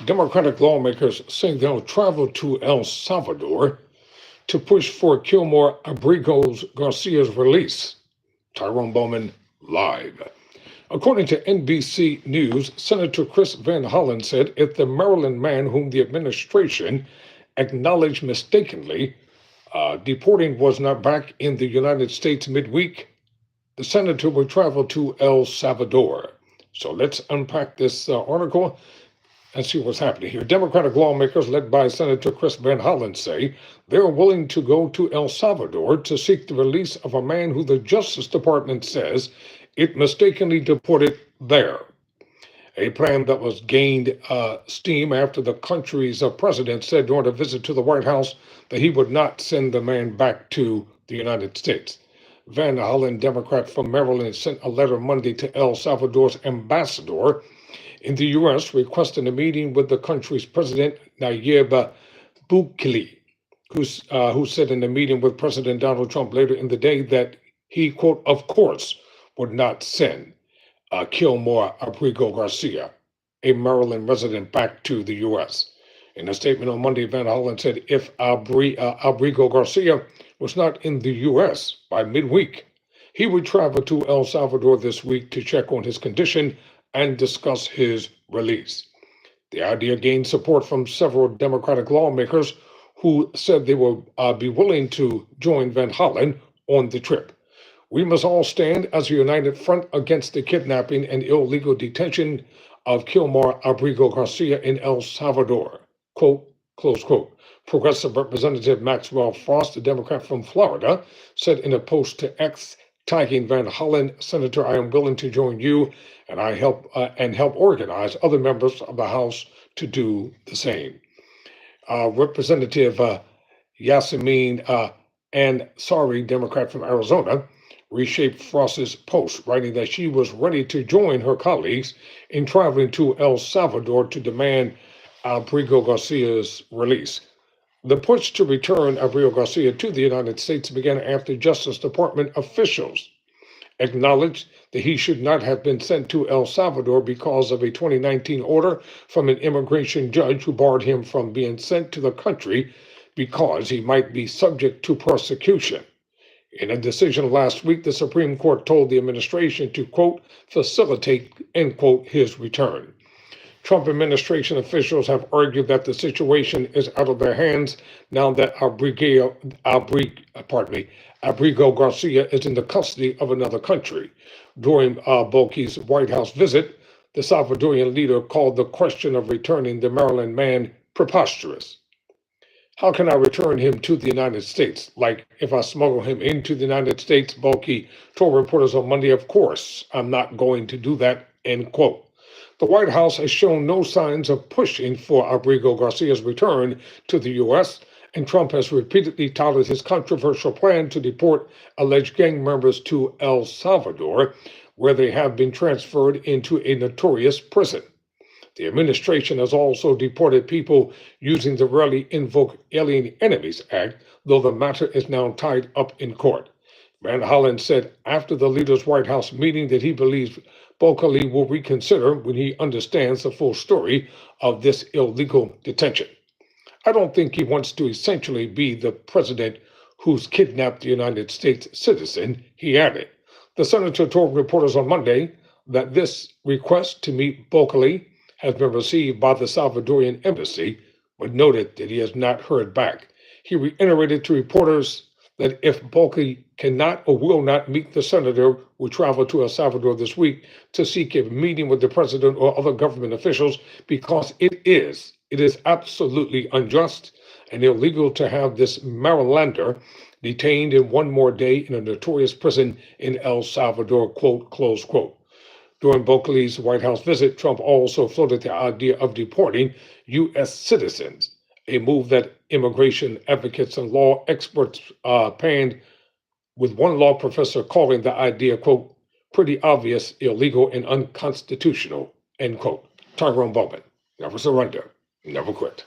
Democratic lawmakers say they'll travel to El Salvador to push for Abrego Garcia's release. Tyrone Bowman live. According to NBC News, Senator Chris Van Hollen said if the Maryland man whom the administration acknowledged mistakenly deporting was not back in the United States midweek, the senator would travel to El Salvador. So let's unpack this article and see what's happening here. Democratic lawmakers led by Senator Chris Van Hollen say they're willing to go to El Salvador to seek the release of a man who the Justice Department says it mistakenly deported there. A plan that was gained steam after the country's president said during a visit to the White House that he would not send the man back to the United States. Van Hollen, Democrat from Maryland, sent a letter Monday to El Salvador's ambassador in the U.S. requesting a meeting with the country's president, Nayib Bukele, who said in a meeting with President Donald Trump later in the day that he, quote, of course, would not send Abrego Garcia, a Maryland resident, back to the U.S. In a statement on Monday, Van Hollen said if Abrego Garcia was not in the U.S. by midweek, he would travel to El Salvador this week to check on his condition and discuss his release. The idea gained support from several Democratic lawmakers who said they will be willing to join Van Hollen on the trip. We must all stand as a united front against the kidnapping and illegal detention of Abrego Garcia in El Salvador, quote, close quote. Progressive Representative Maxwell Frost, a Democrat from Florida, said in a post to X, tagging Van Hollen, Senator, I am willing to join you and help organize other members of the House to do the same. Representative Yasemin Ansari, Democrat from Arizona, reshaped Frost's post, writing that she was ready to join her colleagues in traveling to El Salvador to demand Abrego Garcia's release. The push to return Abrego Garcia to the United States began after Justice Department officials acknowledged that he should not have been sent to El Salvador because of a 2019 order from an immigration judge who barred him from being sent to the country because he might be subject to persecution. In a decision last week, the Supreme Court told the administration to, quote, facilitate, end quote, his return. Trump administration officials have argued that the situation is out of their hands now that Abrego Garcia is in the custody of another country. During Boke's White House visit, the Salvadorian leader called the question of returning the Maryland man preposterous. How can I return him to the United States? Like if I smuggle him into the United States, Boke told reporters on Monday, of course, I'm not going to do that, end quote. The White House has shown no signs of pushing for Abrego Garcia's return to the U.S., and Trump has repeatedly touted his controversial plan to deport alleged gang members to El Salvador, where they have been transferred into a notorious prison. The administration has also deported people using the rarely invoked Alien Enemies Act, though the matter is now tied up in court. Van Hollen said after the leader's White House meeting that he believes Bukele will reconsider when he understands the full story of this illegal detention. I don't think he wants to essentially be the president who's kidnapped the United States citizen, he added. The senator told reporters on Monday that this request to meet Bukele has been received by the Salvadorian embassy, but noted that he has not heard back. He reiterated to reporters that if Bukele cannot or will not meet the senator, will travel to El Salvador this week to seek a meeting with the president or other government officials because it is absolutely unjust and illegal to have this Marylander detained in one more day in a notorious prison in El Salvador, quote, close quote. During Bukele's White House visit, Trump also floated the idea of deporting U.S. citizens, a move that immigration advocates and law experts panned, with one law professor calling the idea, quote, pretty obvious, illegal, and unconstitutional, end quote. Tyrone Bowman, never surrender, never quit.